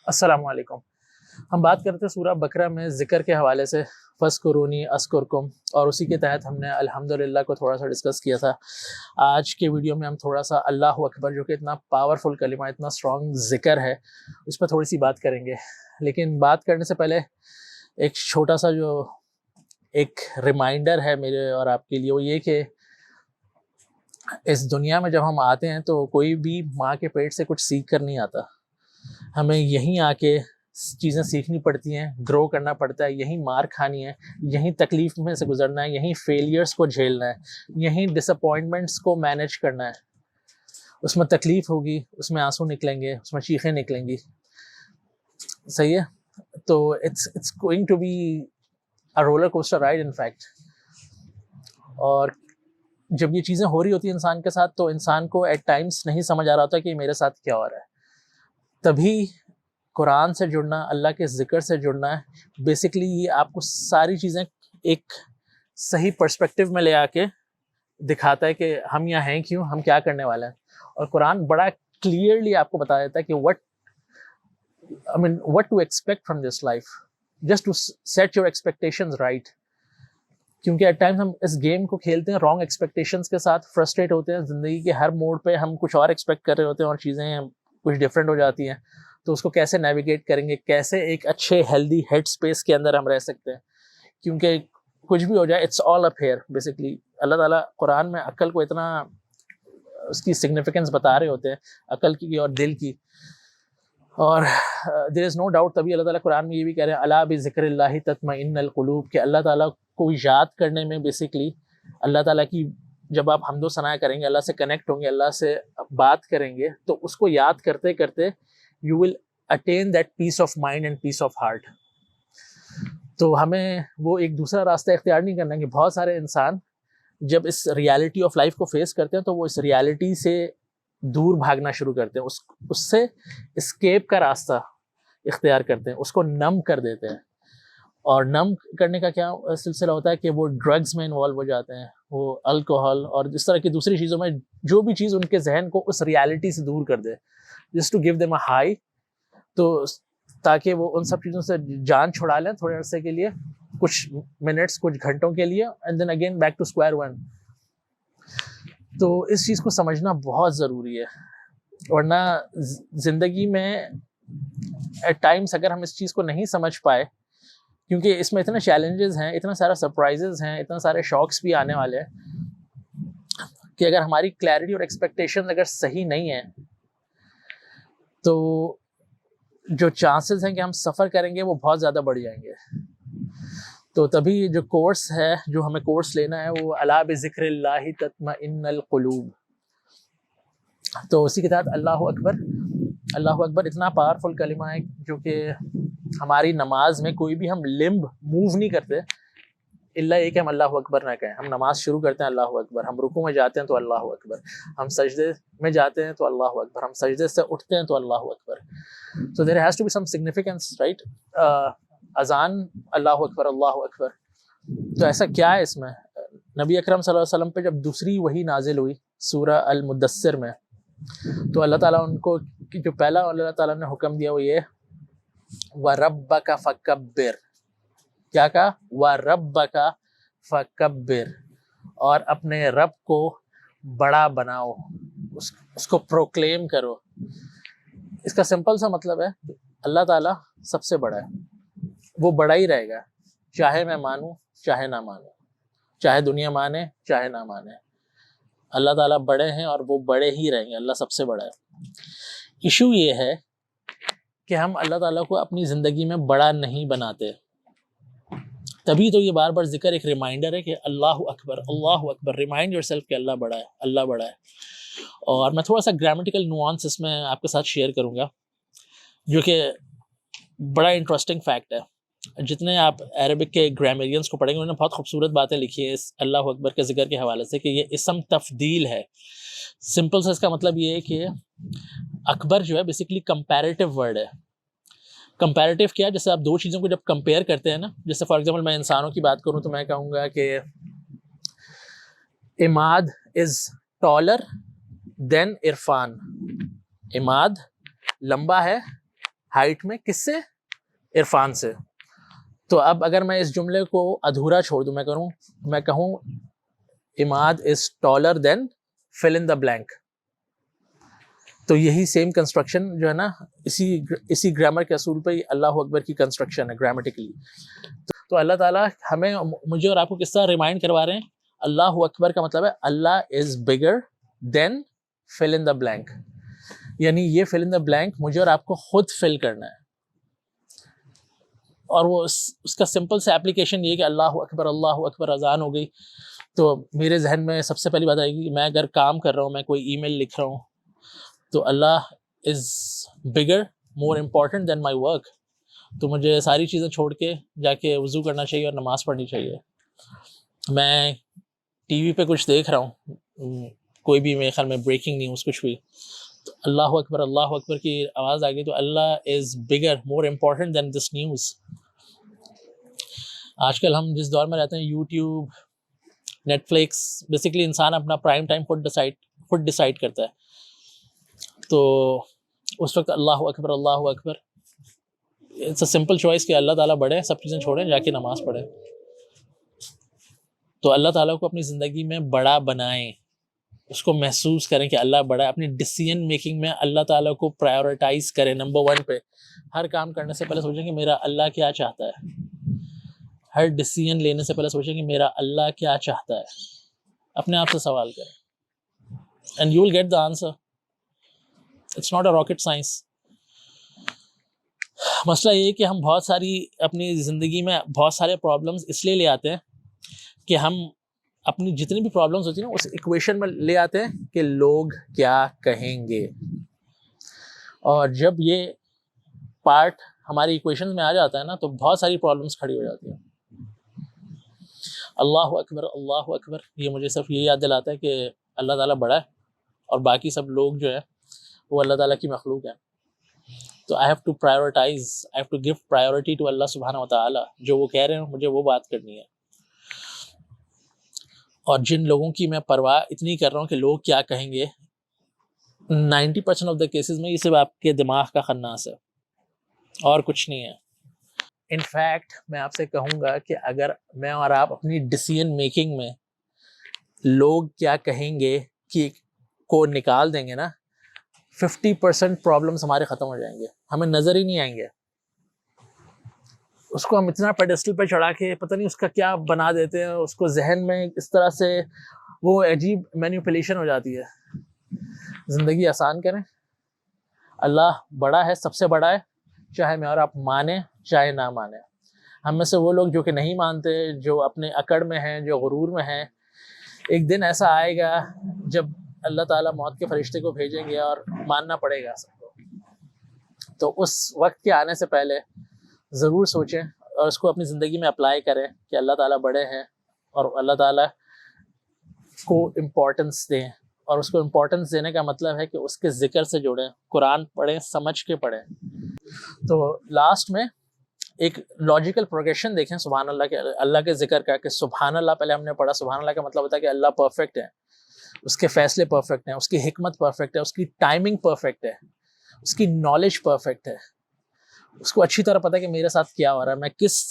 السلام علیکم. ہم بات کرتے ہیں سورہ بقرہ میں ذکر کے حوالے سے، فَاذْكُرُونِی أَذْكُرْكُم، اور اسی کے تحت ہم نے الحمدللہ کو تھوڑا سا ڈسکس کیا تھا. آج کے ویڈیو میں ہم تھوڑا سا اللہ اکبر، جو کہ اتنا پاورفل کلمہ، اتنا اسٹرانگ ذکر ہے، اس پر تھوڑی سی بات کریں گے. لیکن بات کرنے سے پہلے ایک چھوٹا سا جو ایک ریمائنڈر ہے میرے اور آپ کے لیے، وہ یہ کہ اس دنیا میں جب ہم آتے ہیں تو کوئی بھی ماں کے پیٹ سے کچھ سیکھ کر نہیں آتا. ہمیں یہیں آ کے چیزیں سیکھنی پڑتی ہیں، گرو کرنا پڑتا ہے، یہیں مار کھانی ہے، یہیں تکلیف میں سے گزرنا ہے، یہیں فیلیئرس کو جھیلنا ہے، یہیں ڈس اپوائنٹمنٹس کو مینیج کرنا ہے. اس میں تکلیف ہوگی، اس میں آنسو نکلیں گے، اس میں چیخیں نکلیں گی. صحیح ہے؟ تو it's going to be a roller coaster ride in fact. اور جب یہ چیزیں ہو رہی ہوتی ہیں انسان کے ساتھ، تو انسان کو ایٹ ٹائمس نہیں سمجھ آ رہا ہوتا کہ میرے ساتھ کیا ہو رہا ہے. تبھی قرآن سے جڑنا، اللہ کے ذکر سے جڑنا ہے. بیسکلی یہ آپ کو ساری چیزیں ایک صحیح پرسپیکٹیو میں لے آ کے دکھاتا ہے کہ ہم یہاں ہیں کیوں، ہم کیا کرنے والے ہیں. اور قرآن بڑا کلیئرلی آپ کو بتا دیتا ہے کہ what to expect from this life, just to set your expectations right. کیونکہ ایٹ ٹائمز ہم اس گیم کو کھیلتے ہیں رانگ ایکسپیکٹیشنس کے ساتھ، فرسٹریٹ ہوتے ہیں. زندگی کے ہر موڑ پہ ہم کچھ اور ایکسپیکٹ کر رہے ہوتے ہیں اور چیزیں کچھ ڈفرینٹ ہو جاتی ہیں. تو اس کو کیسے نیویگیٹ کریں گے، کیسے ایک اچھے ہیلدی ہیڈ اسپیس کے اندر ہم رہ سکتے ہیں. کیونکہ کچھ بھی ہو جائے، it's all up here. Basically Allah تعالیٰ قرآن میں عقل کو اتنا اس کی سگنیفیکنس بتا رہے ہوتے ہیں، عقل کی اور دل کی. اور دیر از نو ڈاؤٹ، تبھی اللہ تعالیٰ قرآن میں یہ بھی کہہ رہے ہیں الا بذکر اللہ تطمئن القلوب، کہ اللہ تعالیٰ کو یاد کرنے میں بیسکلی اللہ تعالیٰ کی جب آپ حمد و ثنا کریں گے، اللہ سے کنیکٹ ہوں گے، اللہ سے بات کریں گے، تو اس کو یاد کرتے کرتے you will attain that peace of mind and peace of heart. تو ہمیں وہ ایک دوسرا راستہ اختیار نہیں کرنا کہ بہت سارے انسان جب اس ریالٹی آف لائف کو فیس کرتے ہیں تو وہ اس ریالٹی سے دور بھاگنا شروع کرتے ہیں، اس سے اسکیپ کا راستہ اختیار کرتے ہیں، اس کو نم کر دیتے ہیں. اور نم کرنے کا کیا سلسلہ ہوتا ہے کہ وہ ڈرگز میں انوالو ہو جاتے ہیں، وہ الکوہل اور جس طرح کی دوسری چیزوں میں، جو بھی چیز ان کے ذہن کو اس ریالٹی سے دور کر دے، just to give them a high, تو تاکہ وہ ان سب چیزوں سے جان چھڑا لیں تھوڑے عرصے کے لیے، کچھ منٹس، کچھ گھنٹوں کے لیے، and then again back to square one. تو اس چیز کو سمجھنا بہت ضروری ہے، ورنہ زندگی میں ایٹ ٹائمس اگر ہم اس چیز کو نہیں سمجھ پائے، کیونکہ اس میں اتنے چیلنجز ہیں، اتنا سارا سرپرائزز ہیں، اتنا سارے شاکس بھی آنے والے ہیں، کہ اگر ہماری کلیئرٹی اور ایکسپیکٹیشن اگر صحیح نہیں ہے تو جو چانسز ہیں کہ ہم سفر کریں گے وہ بہت زیادہ بڑھ جائیں گے. تو تبھی جو کورس ہے، جو ہمیں کورس لینا ہے، وہ الا بذکر اللہ تطمئن القلوب. تو اسی کے تحت اللہ اکبر. اللہ اکبر اتنا پاورفل کلمہ ہے جو کہ ہماری نماز میں کوئی بھی ہم لمب موو نہیں کرتے الا یہ کہ ہم اللہ اکبر نہ کہیں. ہم نماز شروع کرتے ہیں اللہ اکبر، ہم رکوع میں جاتے ہیں تو اللہ اکبر، ہم سجدے میں جاتے ہیں تو اللہ اکبر، ہم سجدے سے اٹھتے ہیں تو اللہ اکبر. So there has to be some significance, right? اذان اللہ اکبر، اللہ اکبر. تو ایسا کیا ہے اس میں؟ نبی اکرم صلی اللہ علیہ وسلم پہ جب دوسری وحی نازل ہوئی سورہ المدثر میں، تو اللہ تعالیٰ ان کو جو پہلا اللہ تعالیٰ نے حکم دیا وہ یہ وَرَبَّكَ فَكَبِّرْ. کیا کہا؟ وَرَبَّكَ فَكَبِّرْ، اور اپنے رب کو بڑا بناؤ، اس کو پروکلیم کرو. اس کا سمپل سا مطلب ہے اللہ تعالیٰ سب سے بڑا ہے، وہ بڑا ہی رہے گا، چاہے میں مانوں چاہے نہ مانوں، چاہے دنیا مانے چاہے نہ مانے. اللہ تعالیٰ بڑے ہیں اور وہ بڑے ہی رہیں گے، اللہ سب سے بڑا ہے. ایشو یہ ہے کہ ہم اللہ تعالیٰ کو اپنی زندگی میں بڑا نہیں بناتے. تبھی تو یہ بار بار ذکر ایک ریمائنڈر ہے کہ اللہ اکبر، اللہ اکبر. ریمائنڈ یور سیلف کہ اللہ بڑا ہے، اللہ بڑا ہے. اور میں تھوڑا سا گرامیٹیکل نوانس اس میں آپ کے ساتھ شیئر کروں گا، جو کہ بڑا انٹرسٹنگ فیکٹ ہے. جتنے آپ عربک کے گرامیرینس کو پڑھیں گے، انہوں نے بہت خوبصورت باتیں لکھی ہیں اس اللہ اکبر کے ذکر کے حوالے سے، کہ یہ اسم تفضیل ہے. سمپل سے اس کا مطلب یہ ہے کہ اکبر جو ہے بیسکلی کمپیریٹیو ورڈ ہے. کمپیریٹیو کیا؟ جیسے آپ دو چیزوں کو جب کمپیئر کرتے ہیں نا، جیسے فار ایگزامپل میں انسانوں کی بات کروں تو میں کہوں گا کہ عماد از ٹالر دین عرفان. عماد لمبا ہے، ہائٹ میں کس سے؟ عرفان سے. تو اب اگر میں اس جملے کو ادھورا چھوڑ دوں, میں کہوں عماد از taller then full in the blank, تو یہی سیم کنسٹرکشن جو ہے نا اسی گرامر کے اصول پہ ہی اللہ اکبر کی کنسٹرکشن ہے گرامیٹیکلی. تو اللہ تعالیٰ ہمیں, مجھے اور آپ کو کس طرح ریمائنڈ کروا رہے ہیں؟ اللہ اکبر کا مطلب ہے اللہ از بگر دین فل ان دا بلینک, یعنی یہ فل ان دا بلینک مجھے اور آپ کو خود فل کرنا ہے. اور وہ اس کا سمپل سے اپلیکیشن یہ کہ اللہ اکبر اذان ہو گئی تو میرے ذہن میں سب سے پہلی بات آئے گی, میں اگر کام کر رہا ہوں, میں کوئی ای میل لکھ رہا ہوں, تو اللہ از بگر more important then my work, تو مجھے ساری چیزیں چھوڑ کے جا کے وضو کرنا چاہیے اور نماز پڑھنی چاہیے. میں ٹی وی پہ کچھ دیکھ رہا ہوں, کوئی بھی میرے خیال میں بریکنگ نیوز کچھ بھی, تو اللہ اکبر کی آواز آ گئی تو اللہ از بگر more important then this news. آج کل ہم جس دور میں رہتے ہیں, یوٹیوب, نیٹ فلکس, بیسکلی انسان اپنا پرائم ٹائم خود ڈیسائیڈ کرتا ہے. تو اس وقت اللہ اکبر اٹس اے سمپل چوائس کہ اللہ تعالیٰ بڑھے, سب چیزیں چھوڑیں, جا کے نماز پڑھیں. تو اللہ تعالیٰ کو اپنی زندگی میں بڑا بنائیں, اس کو محسوس کریں کہ اللہ بڑا ہے. اپنی ڈیسیژن میکنگ میں اللہ تعالیٰ کو پرائیورٹائز کریں نمبر 1 پہ. ہر کام کرنے سے پہلے سوچیں کہ میرا اللہ کیا چاہتا ہے. ہر ڈیسیژن لینے سے پہلے سوچیں کہ میرا اللہ کیا چاہتا ہے. اپنے آپ سے سوال کریں and you will get the answer. It's not a rocket science. مسئلہ یہ ہے کہ ہم بہت ساری اپنی زندگی میں بہت سارے پرابلمس اس لیے لے آتے ہیں کہ ہم اپنی جتنی بھی پرابلمس ہوتی ہیں نا اس ایکویشن میں لے آتے ہیں کہ لوگ کیا کہیں گے. اور جب یہ پارٹ ہماری ایکویشن میں آ جاتا ہے نا تو بہت ساری پرابلمس کھڑی ہو جاتی ہیں. اللہ اکبر یہ مجھے صرف یہ یاد دلاتا ہے کہ اللہ تعالیٰ بڑا ہے اور باقی سب لوگ جو ہے وہ اللہ تعالیٰ کی مخلوق ہیں. تو I have to give priority to اللہ سبحانہ و تعالیٰ. جو وہ کہہ رہے ہیں مجھے وہ بات کرنی ہے. اور جن لوگوں کی میں پرواہ اتنی کر رہا ہوں کہ لوگ کیا کہیں گے, 90% آف دا کیسز میں یہ صرف آپ کے دماغ کا خناس ہے اور کچھ نہیں ہے. انفیکٹ میں آپ سے کہوں گا کہ اگر میں اور آپ اپنی ڈیسیژن میکنگ میں لوگ کیا کہیں گے کہ کو نکال دیں گے نا, 50% پرابلمس ہمارے ختم ہو جائیں گے, ہمیں نظر ہی نہیں آئیں گے. اس کو ہم اتنا پیڈسٹل پہ چڑھا کے پتہ نہیں اس کا کیا بنا دیتے ہیں, اس کو ذہن میں اس طرح سے وہ عجیب مینیپولیشن ہو جاتی ہے. زندگی آسان کریں. اللہ بڑا ہے, سب سے بڑا ہے, چاہے میں اور آپ مانیں چاہے نہ مانیں. ہم میں سے وہ لوگ جو کہ نہیں مانتے, جو اپنے اکڑ میں ہیں, جو غرور میں ہیں, ایک دن ایسا آئے گا جب اللہ تعالیٰ موت کے فرشتے کو بھیجیں گے اور ماننا پڑے گا سب کو. تو اس وقت کے آنے سے پہلے ضرور سوچیں اور اس کو اپنی زندگی میں اپلائی کریں کہ اللہ تعالیٰ بڑے ہیں اور اللہ تعالیٰ کو امپورٹنس دیں. اور اس کو امپورٹنس دینے کا مطلب ہے کہ اس کے ذکر سے جڑیں, قرآن پڑھیں, سمجھ کے پڑھیں. تو لاسٹ میں ایک لاجیکل پروگریشن دیکھیں سبحان اللہ کے, اللہ کے ذکر کا, کہ سبحان اللہ پہلے ہم نے پڑھا. سبحان اللہ کا مطلب ہوتا ہے کہ اللہ پرفیکٹ ہے, اس کے فیصلے پرفیکٹ ہیں, اس کی حکمت پرفیکٹ ہے, اس کی ٹائمنگ پرفیکٹ ہے, اس کی نالج پرفیکٹ ہے. اس کو اچھی طرح پتہ ہے کہ میرے ساتھ کیا ہو رہا ہے, میں کس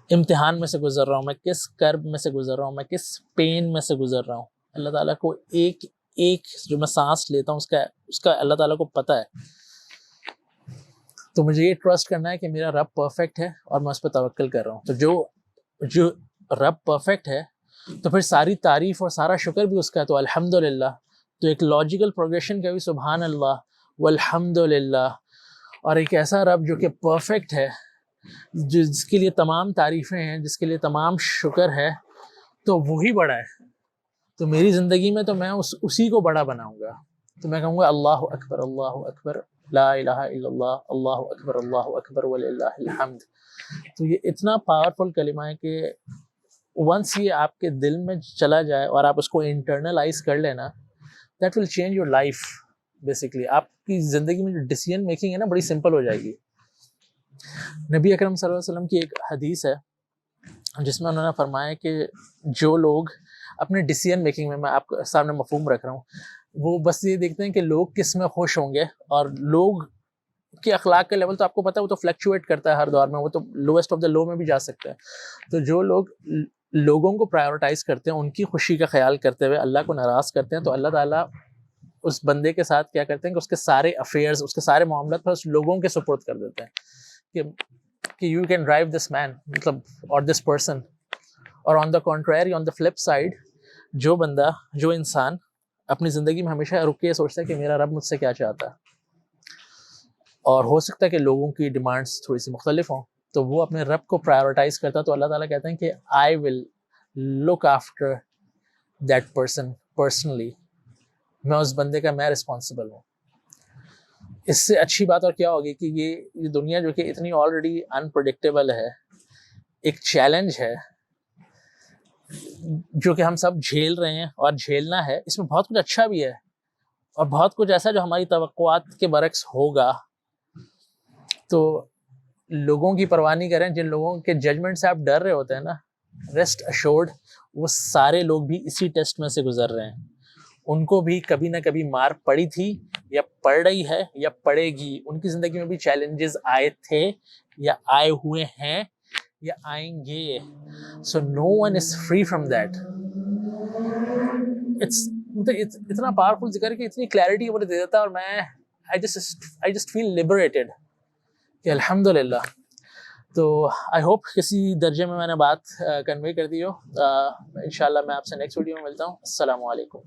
امتحان میں سے گزر رہا ہوں, میں کس کرب میں سے گزر رہا ہوں, میں کس پین میں سے گزر رہا ہوں. اللہ تعالیٰ کو ایک جو میں سانس لیتا ہوں اس کا اللہ تعالیٰ کو پتہ ہے. تو مجھے یہ ٹرسٹ کرنا ہے کہ میرا رب پرفیکٹ ہے اور میں اس پہ توکل کر رہا ہوں. تو جو رب پرفیکٹ ہے تو پھر ساری تعریف اور سارا شکر بھی اس کا ہے. تو الحمدللہ. تو ایک لاجیکل پروگریشن کا بھی سبحان اللہ والحمدللہ. اور ایک ایسا رب جو کہ پرفیکٹ ہے, جس کے لیے تمام تعریفیں ہیں, جس کے لیے تمام شکر ہے, تو وہی بڑا ہے. تو میری زندگی میں تو میں اسی کو بڑا بناؤں گا. تو میں کہوں گا اللہ اکبر لا الہ الا اللہ اکبر وللہ الحمد. تو یہ اتنا پاورفل کلمہ ہے کہ ونس یہ آپ کے دل میں چلا جائے اور آپ اس کو انٹرنلائز کر لینا, that will change your life. Basically آپ کی زندگی میں جو ڈیسیژن میکنگ ہے نا بڑی سمپل ہو جائے گی. نبی اکرم صلی اللہ علیہ وسلم کی ایک حدیث ہے جس میں انہوں نے فرمایا کہ جو لوگ اپنے ڈیسیژن میکنگ میں آپ کے سامنے مفہوم رکھ رہا ہوں, وہ بس یہ دیکھتے ہیں کہ لوگ کس میں خوش ہوں گے, اور لوگ کہ اخلاق کا لیول تو آپ کو پتہ ہے وہ تو فلیکچویٹ کرتا ہے ہر دور میں, وہ تو لویسٹ آف دا لو میں بھی جا سکتا ہے. تو جو لوگ لوگوں کو پرائیورٹائز کرتے ہیں, ان کی خوشی کا خیال کرتے ہوئے اللہ کو ناراض کرتے ہیں, تو اللہ تعالیٰ اس بندے کے ساتھ کیا کرتے ہیں کہ اس کے سارے افیئرز, اس کے سارے معاملات پر اس لوگوں کے سپورٹ کر دیتے ہیں کہ you can drive this man, مطلب اور دس پرسن. اور on the contrary, on the flip side, جو بندہ, جو انسان اپنی زندگی میں ہمیشہ رک کے سوچتا ہے کہ میرا رب مجھ سے کیا چاہتا ہے, اور ہو سکتا ہے کہ لوگوں کی ڈیمانڈس تھوڑی سی مختلف ہوں, تو وہ اپنے رب کو پرائیورٹائز کرتا ہے, تو اللہ تعالیٰ کہتے ہیں کہ I will look after that person personally, میں اس بندے کا میں رسپانسبل ہوں. اس سے اچھی بات اور کیا ہوگی کہ یہ دنیا جو کہ اتنی آلریڈی انپریڈکٹیبل ہے, ایک چیلنج ہے جو کہ ہم سب جھیل رہے ہیں اور جھیلنا ہے. اس میں بہت کچھ اچھا بھی ہے اور بہت کچھ ایسا جو ہماری توقعات کے برعکس ہوگا. تو لوگوں کی پرواہ نہیں کریں, جن لوگوں کے ججمنٹ سے آپ ڈر رہے ہوتے ہیں نا, ریسٹ ایشورڈ وہ سارے لوگ بھی اسی ٹیسٹ میں سے گزر رہے ہیں. ان کو بھی کبھی نہ کبھی مار پڑی تھی یا پڑ رہی ہے یا پڑے گی. ان کی زندگی میں بھی چیلنجز آئے تھے یا آئے ہوئے ہیں یا آئیں گے. So no one is free from that. اتنا پاورفل ذکر کہ اتنی کلیئرٹی مجھے دے دیتا ہے, اور میں I just feel liberated کہ الحمدللہ. تو آئی ہوپ کسی درجے میں نے بات کنوے کر دی ہو. انشاءاللہ میں آپ سے نیکسٹ ویڈیو میں ملتا ہوں. السلام علیکم.